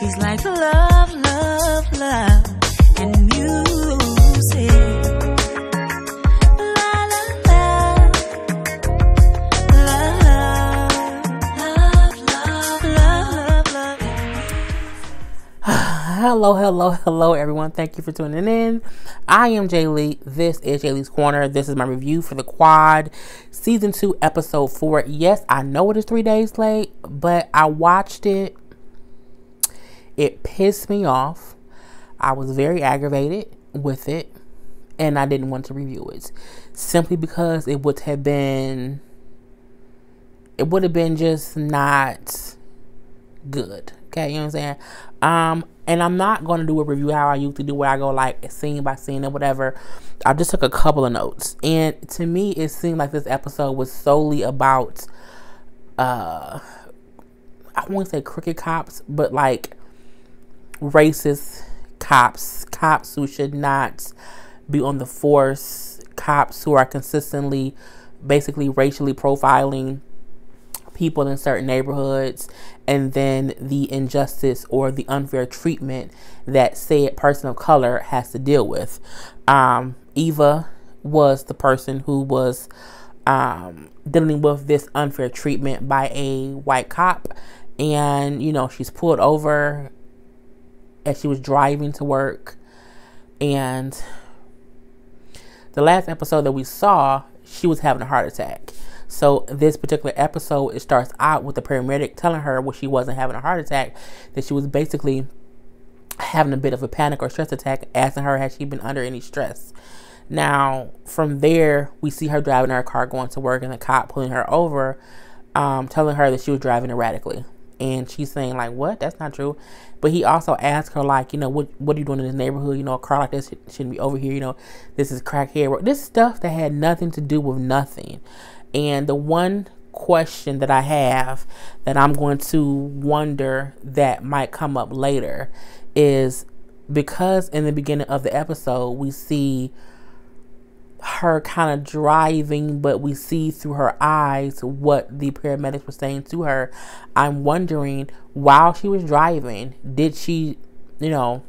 She's like love, love, love, and music. La la la, love, love, love, love, love. Hello, everyone. Thank you for tuning in. I am Jay Lee. This is Jay Lee's Corner. This is my review for The Quad, Season 2, Episode 4. Yes, I know it is 3 days late, but I watched it. It pissed me off. I was very aggravated with it, and I didn't want to review it. Simply because it would have been just not good. Okay, you know what I'm saying? And I'm not going to do a review how I usually do, where I go like scene by scene or whatever. I just took a couple of notes. And to me, it seemed like this episode was solely about, I won't say crooked cops, but like racist cops who should not be on the force, cops who are consistently, basically racially profiling people in certain neighborhoods, and then the injustice or the unfair treatment that said person of color has to deal with. Eva was the person who was dealing with this unfair treatment by a white cop, and she's pulled over as she was driving to work. And the last episode that we saw, she was having a heart attack. So this particular episode, it starts out with the paramedic telling her when she wasn't having a heart attack, that she was basically having a bit of a panic or stress attack, asking her has she been under any stress. Now, from there, we see her driving her car going to work, and the cop pulling her over, telling her that she was driving erratically. And she's saying like, what? That's not true. But he also asked her like, what are you doing in this neighborhood? A car like this shouldn't be over here. This is crackhead. This stuff that had nothing to do with nothing. And the one question that I have that I'm going to wonder that might come up later is, because in the beginning of the episode, we see her kind of driving, but we see through her eyes what the paramedics were saying to her. I'm wondering, while she was driving, did she, have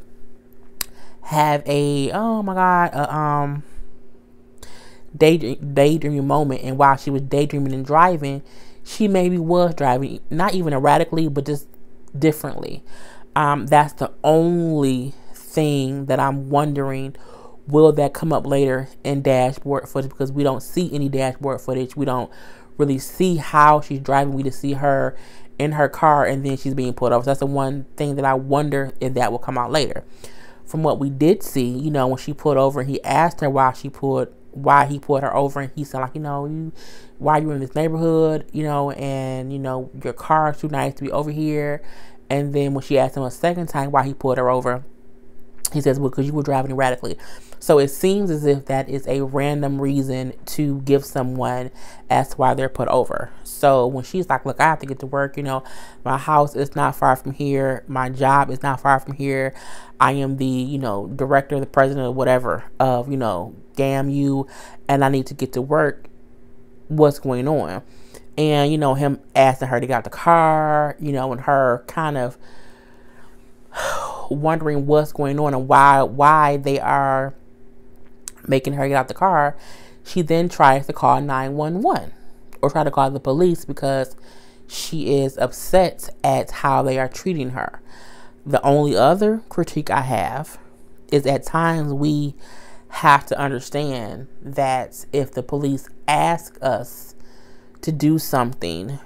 a, oh my God, daydreaming moment, and while she was daydreaming and driving, she maybe was driving, not even erratically, but just differently. That's the only thing that I'm wondering. Will that come up later in dashboard footage? Because we don't see any dashboard footage. We don't really see how she's driving. We just see her in her car, and then she's being pulled over. So that's the one thing that I wonder if that will come out later. From what we did see, when she pulled over, he asked her why he pulled her over, and he said like, why you in this neighborhood, and your car is too nice to be over here. And then when she asked him a second time why he pulled her over, he says, well, because you were driving erratically. So it seems as if that is a random reason to give someone as to why they're put over. So when she's like, look, I have to get to work, my house is not far from here, my job is not far from here, I am the, director, the president, or whatever of, damn you, and I need to get to work, what's going on? And, him asking her to get out the car, and her kind of wondering what's going on and why they are making her get out the car. She then tries to call 911 or try to call the police because she is upset at how they are treating her. The only other critique I have is at times we have to understand that if the police ask us to do something,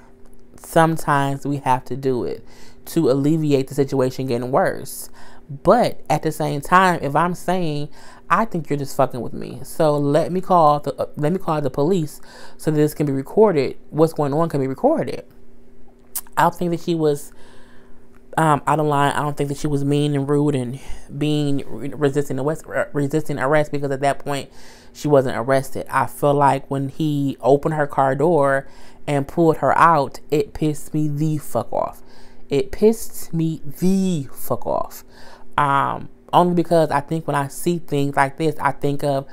sometimes we have to do it to alleviate the situation getting worse. But at the same time, if I'm saying, I think you're just fucking with me, so let me call the police so that this can be recorded, what's going on can be recorded. I don't think that she was out of line. I don't think that she was mean and rude and resisting arrest, because at that point she wasn't arrested. I feel like when he opened her car door and pulled her out, it pissed me the fuck off. Only because I think when I see things like this, I think of,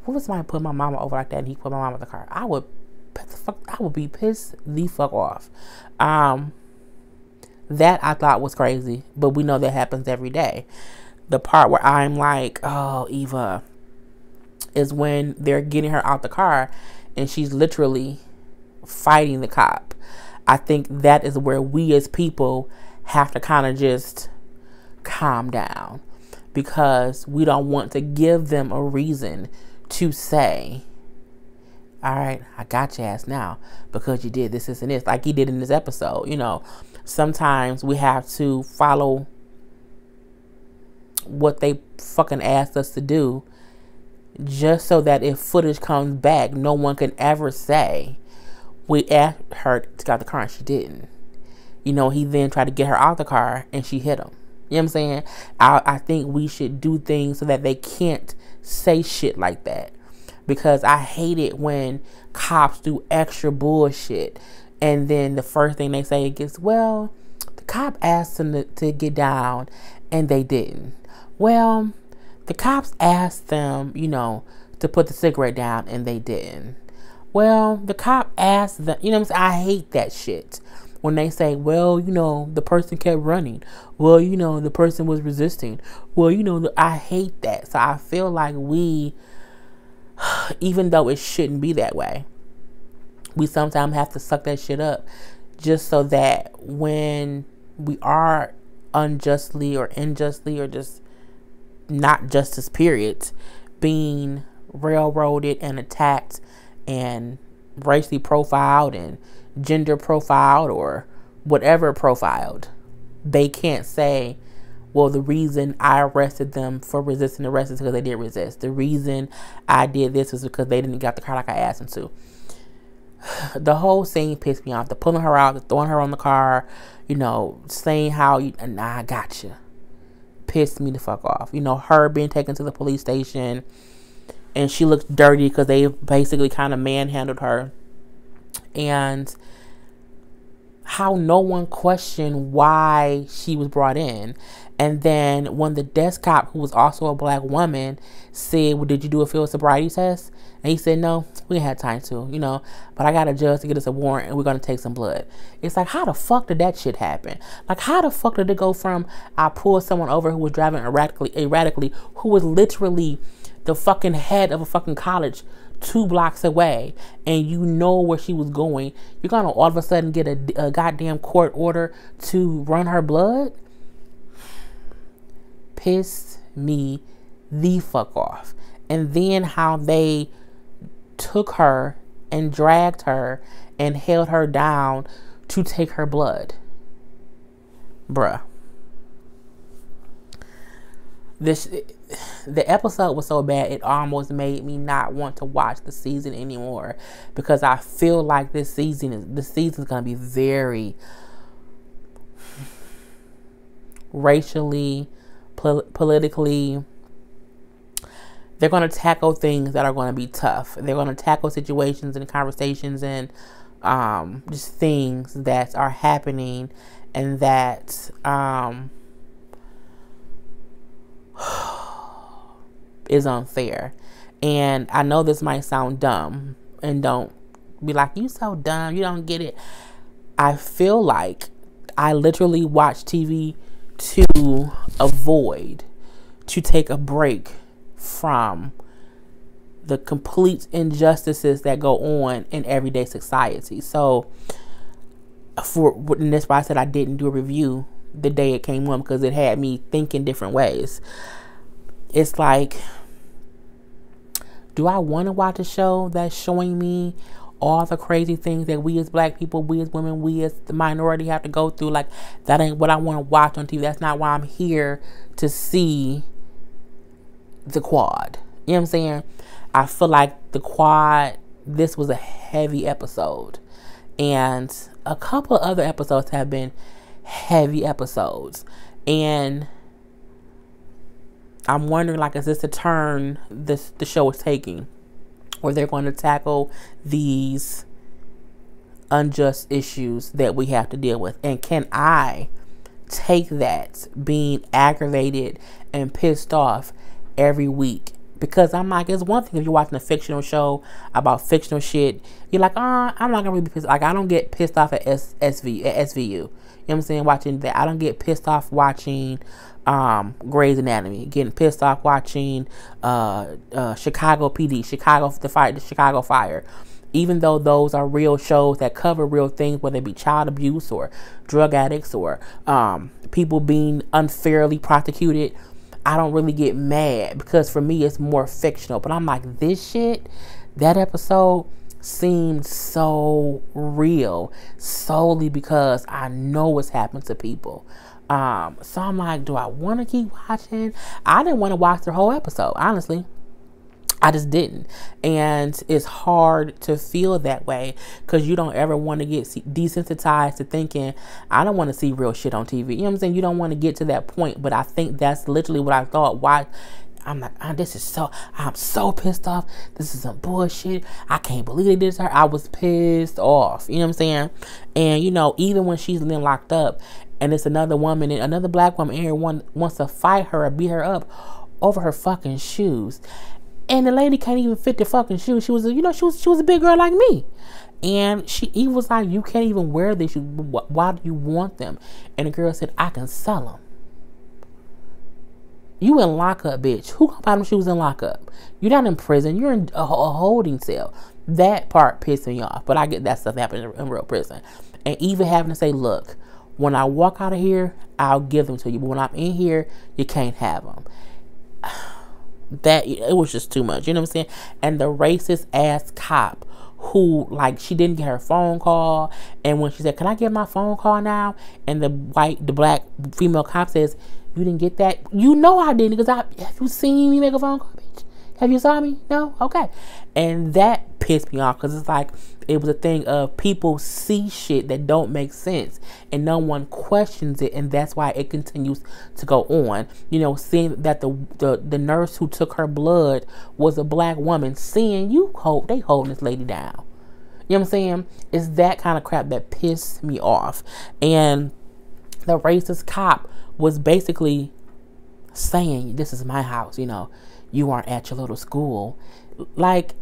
what was somebody put my mama over like that and he put my mama in the car? I would be pissed the fuck off. That I thought was crazy, but we know that happens every day. The part where I'm like, oh, Eva, is when they're getting her out the car and she's literally fighting the cop. I think that is where we as people have to kind of just calm down, because we don't want to give them a reason to say, all right, I got your ass now because you did this, and this, like he did in this episode. You know, sometimes we have to follow what they fucking asked us to do, just so that if footage comes back, no one can ever say we asked her to get out the car and she didn't. You know, he then tried to get her out the car and she hit him. You know what I'm saying? I think we should do things so that they can't say shit like that. Because I hate it when cops do extra bullshit and then the first thing they say is, well, the cop asked them to get down and they didn't. Well, the cops asked them, you know, to put the cigarette down and they didn't. Well, the cop asked them, you know what I'm saying? I hate that shit. When they say, well, you know, the person kept running. Well, you know, the person was resisting. Well, you know, I hate that. So I feel like we, even though it shouldn't be that way, we sometimes have to suck that shit up just so that when we are unjustly or unjustly or just not justice period being railroaded and attacked and racially profiled and gender profiled or whatever profiled, they can't say, well, the reason I arrested them for resisting arrest is because they did resist. The reason I did this was because they didn't get the car like I asked them to. The whole scene pissed me off. The pulling her out, the throwing her on the car, you know, saying how, nah, I got you. Pissed me the fuck off. You know, her being taken to the police station and she looked dirty because they basically kind of manhandled her. And how no one questioned why she was brought in. And then when the desk cop, who was also a black woman, said, well, did you do a field sobriety test? And he said, no, we had time to, you know, but I got a judge to get us a warrant and we're going to take some blood. It's like, how the fuck did that shit happen? Like, how the fuck did it go from I pulled someone over who was driving erratically, who was literally the fucking head of a fucking college 2 blocks away, and you know where she was going, you're gonna all of a sudden get a goddamn court order to run her blood? Pissed me the fuck off. And then how they took her and dragged her and held her down to take her blood. Bruh. The episode was so bad it almost made me not want to watch the season anymore, because I feel like this season is gonna be very racially, politically. They're gonna tackle things that are gonna be tough. They're gonna tackle situations and conversations and just things that are happening and that is unfair. And I know this might sound dumb, and don't be like, you so dumb, you don't get it. I feel like I literally watch TV to avoid, to take a break from the complete injustices that go on in everyday society. So and that's why I said I didn't do a review the day it came on, because it had me thinking different ways. It's like, do I want to watch a show that's showing me all the crazy things that we as black people, we as women, we as the minority have to go through? Like, that ain't what I want to watch on TV. That's not why I'm here to see the quad. You know what I'm saying? I feel like the quad, this was a heavy episode. And a couple of other episodes have been heavy episodes. And I'm wondering, like, is this the turn the show is taking, where they're going to tackle these unjust issues that we have to deal with? And can I take that being aggravated and pissed off every week? Because I'm like, it's one thing if you're watching a fictional show about fictional shit, you're like, I'm not gonna really be pissed. Like, I don't get pissed off at SVU. You what I'm saying? Watching that. I don't get pissed off watching Grey's Anatomy. Getting pissed off watching Chicago PD, the Chicago Fire. Even though those are real shows that cover real things, whether it be child abuse or drug addicts or people being unfairly prosecuted, I don't really get mad because for me it's more fictional. But I'm like, this shit, that episode seemed so real solely because I know what's happened to people. So I'm like, do I want to keep watching? I didn't want to watch the whole episode, honestly. I just didn't. And it's hard to feel that way because you don't ever want to get desensitized to thinking, I don't want to see real shit on TV. You know what I'm saying? You don't want to get to that point. But I think that's literally what I thought. Why? I'm like, I'm so pissed off. This is some bullshit. I can't believe they did this to her. I was pissed off. You know what I'm saying? And, you know, even when she's been locked up and it's another woman and another black woman, everyone wants to fight her or beat her up over her fucking shoes. And the lady can't even fit the fucking shoes. She was a big girl like me. And he was like, you can't even wear these shoes. Why do you want them? And the girl said, I can sell them. You in lockup, bitch. Who gonna buy them shoes in lockup? You're not in prison. You're in a holding cell. That part pissed me off. But I get that stuff happening in real prison. And even having to say, look, when I walk out of here, I'll give them to you. But when I'm in here, you can't have them. That it was just too much, you know what I'm saying? And the racist ass cop who, like, she didn't get her phone call, and when she said, can I get my phone call now? And the black female cop says, you didn't get that? You know I didn't, because have you seen me make a phone call, bitch? Have you saw me? No? Okay. And that pissed me off because it's like it was a thing of people see shit that don't make sense and no one questions it, and that's why it continues to go on. You know, seeing that the nurse who took her blood was a black woman, seeing they holding this lady down. You know what I'm saying? It's that kind of crap that pissed me off. And the racist cop was basically saying, this is my house, you know. You aren't at your little school. Like,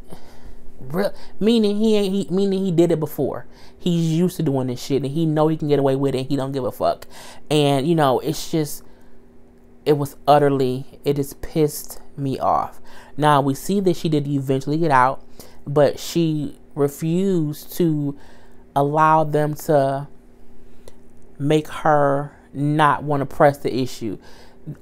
meaning he did it before. He's used to doing this shit and he know he can get away with it and he don't give a fuck. And, you know, it just pissed me off. Now, we see that she did eventually get out, but she refused to allow them to make her not want to press the issue.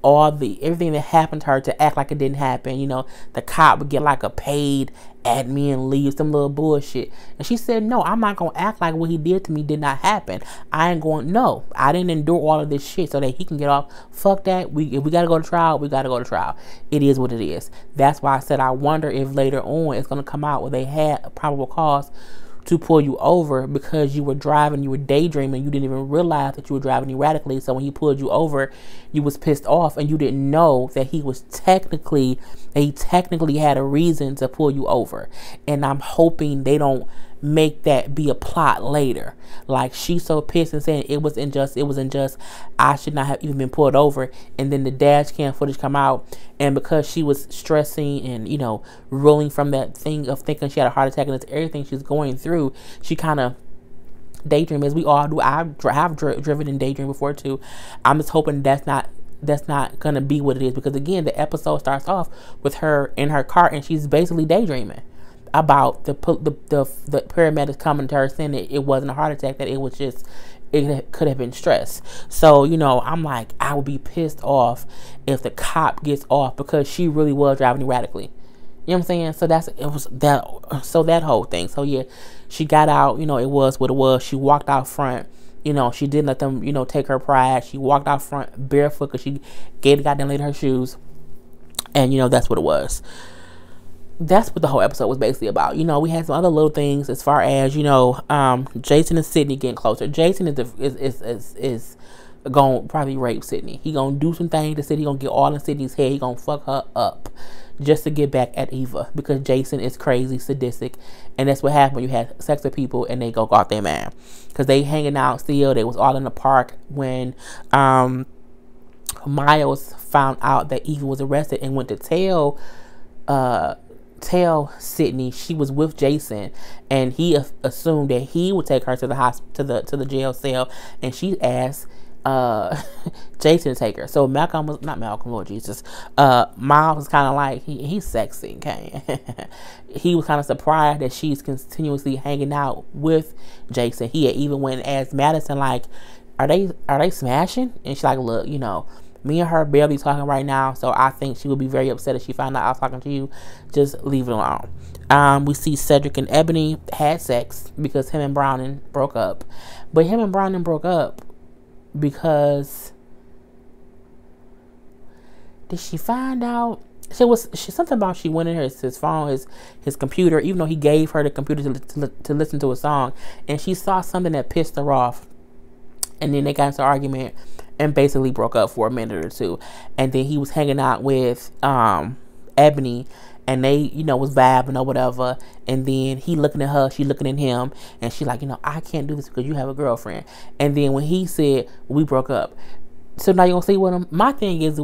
Everything that happened to her to act like it didn't happen. You know, the cop would get like a paid admin leave, some little bullshit. And she said, no, I'm not going to act like what he did to me did not happen. I didn't endure all of this shit so that he can get off. Fuck that. If we got to go to trial, we got to go to trial. It is what it is. That's why I said I wonder if later on it's going to come out where they had a probable cause to pull you over because you were driving, you were daydreaming, you didn't even realize that you were driving erratically. So when he pulled you over, you was pissed off and you didn't know that he technically had a reason to pull you over. And I'm hoping they don't make that be a plot later. Like, she's so pissed and saying it was unjust, I should not have even been pulled over. And then the dash cam footage come out, and because she was stressing and, you know, rolling from that thing of thinking she had a heart attack and it's everything she's going through, she kind of daydream, as we all do. I've driven in daydream before too. I'm just hoping that's not gonna be what it is, because again, the episode starts off with her in her car and she's basically daydreaming about the paramedics coming to her saying that it wasn't a heart attack, that it could have been stress. So, you know, I'm like, I would be pissed off if the cop gets off because she really was driving erratically. You know what I'm saying? So that whole thing. So yeah, she got out, you know, it was what it was. She walked out front. You know, she didn't let them, you know, take her pride. She walked out front barefoot because she gave the goddamn lady her shoes. And, you know, that's what it was. That's what the whole episode was basically about. You know, we had some other little things as far as, you know, Jason and Sydney getting closer. Jason is gonna probably rape Sydney. He gonna do some things to Sydney. He gonna get all in Sydney's head. He gonna fuck her up just to get back at Eva, because Jason is crazy, sadistic, and that's what happened when you had sex with people and they go got their man. Because they hanging out still. They was all in the park when Miles found out that Eva was arrested and went to tell tell Sydney she was with Jason, and he assumed that he would take her to the to the jail cell, and she asked Jason to take her. So Malcolm was not Malcolm, Lord Jesus. Miles was kind of like he's sexy, okay. He was kind of surprised that she's continuously hanging out with Jason. He had even went and asked Madison, like, are they smashing? And she's like, look, you know, me and her barely talking right now, so I think she would be very upset if she found out I was talking to you. Just leave it alone. We see Cedric and Ebony had sex because him and Browning broke up. But him and Browning broke up because did she find out? She something about she went in his phone, his computer, even though he gave her the computer to listen to a song, and she saw something that pissed her off, and then they got into an argument and basically broke up for a minute or two. And then he was hanging out with Ebony, and they, you know, was vibing or whatever. And then he looking at her, she looking at him, and she like, you know, I can't do this because you have a girlfriend. And then when he said we broke up, so now you gonna sleep with him? My thing is,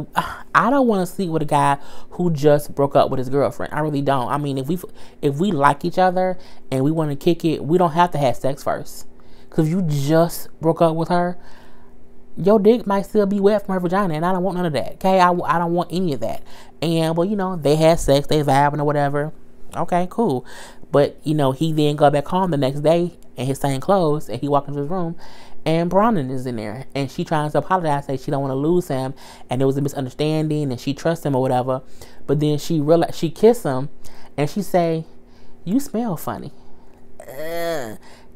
I don't want to sleep with a guy who just broke up with his girlfriend. I really don't. I mean, if we like each other and we want to kick it, we don't have to have sex first. Because if you just broke up with her, your dick might still be wet from her vagina, and I don't want none of that. Okay, I don't want any of that. And well, you know, they had sex, they vibing or whatever. Okay, cool. But you know, he then go back home the next day in his same clothes, and he walk into his room, and Browning is in there, and she tries to apologize, say she don't want to lose him, and it was a misunderstanding, and she trusts him or whatever. But then she realized, she kiss him, and she say, "You smell funny."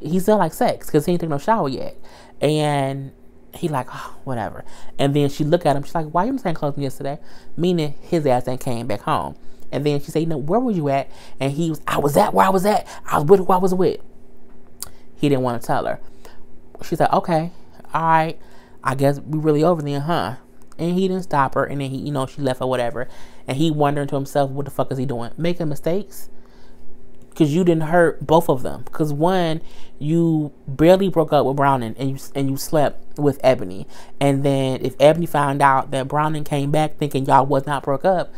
He smell like sex because he ain't taking no shower yet, and he like, oh, whatever. And then she look at him, she's like, why you in the same clothes from yesterday? Meaning his ass ain't came back home. And then she said, you know, where were you at? And he was, I was at where I was at. I was with who I was with. He didn't want to tell her. She's like, okay, all right, I guess we really over then, huh? And he didn't stop her, and then he, you know, she left or whatever. And he wondering to himself, what the fuck is he doing? Making mistakes? Because you didn't hurt both of them. Because one, you barely broke up with Browning, and you slept with Ebony. And then if Ebony found out that Browning came back thinking y'all was not broke up,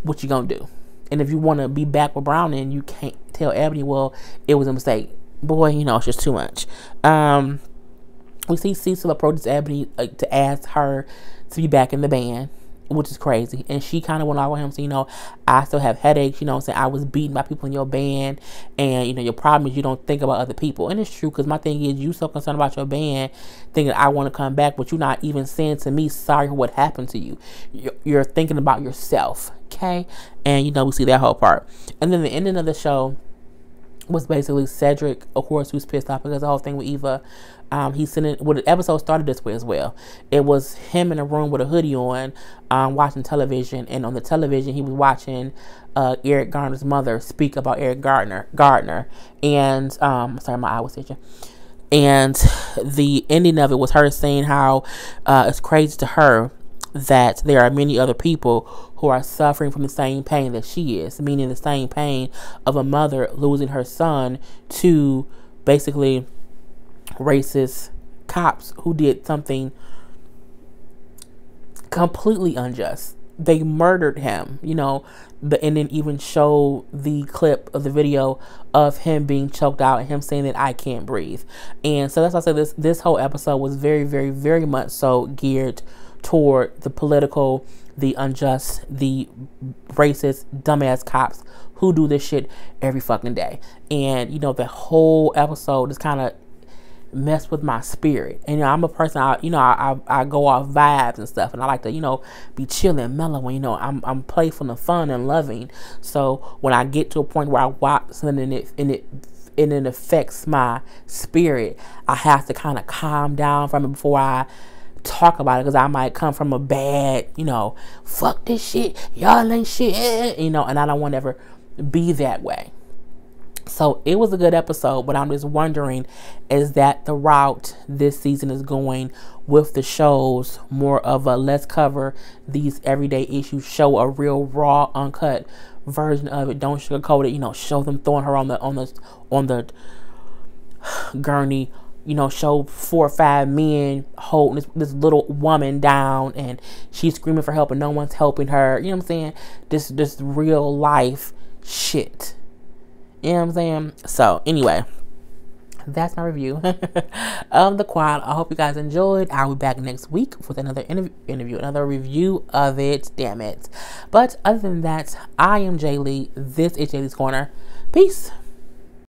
what you gonna do? And if you want to be back with Browning, you can't tell Ebony, well, it was a mistake. Boy, you know, it's just too much. We see Cecil approaches Ebony to ask her to be back in the band, which is crazy. And she kind of went off with him, so, you know, I still have headaches, you know what I'm saying? I was beaten by people in your band, and, you know, your problem is you don't think about other people. And it's true, because my thing is, you so concerned about your band, thinking I want to come back, but you're not even saying to me, sorry for what happened to you. You're thinking about yourself, okay? And, you know, we see that whole part. And then the ending of the show was basically Cedric, of course, who's pissed off because the whole thing with Eva. He's sitting, well, the episode started this way as well. It was him in a room with a hoodie on, watching television, and on the television he was watching Eric Garner's mother speak about Eric Gardner, and sorry, my eye was itching. And the ending of it was her saying how it's crazy to her that there are many other people who are suffering from the same pain that she is, meaning the same pain of a mother losing her son to basically racist cops who did something completely unjust. They murdered him, you know, and then even show the clip of the video of him being choked out and him saying that I can't breathe. And so that's why I said this whole episode was very, very, very much so geared toward the political, the unjust, the racist, dumbass cops who do this shit every fucking day. And, you know, the whole episode just kind of messed with my spirit. And, you know, I'm a person, I go off vibes and stuff, and I like to, you know, be chill and mellow, and, you know, I'm playful and fun and loving. So when I get to a point where I watch something and it affects my spirit, I have to kind of calm down from it before I talk about it, because I might come from a bad, you know, fuck this shit, y'all ain't shit, you know, and I don't want to ever be that way. So it was a good episode, but I'm just wondering, is that the route this season is going with the shows? More of a let's cover these everyday issues, show a real raw, uncut version of it, don't sugarcoat it, you know, show them throwing her on the gurney, you know, show 4 or 5 men holding this little woman down, and she's screaming for help and no one's helping her. You know what I'm saying? This real life shit. You know what I'm saying? So, anyway, that's my review of The Quad. I hope you guys enjoyed. I'll be back next week with another interview, another review of it. Damn it. But other than that, I am Jay Lee. This is Jay Lee's Corner. Peace.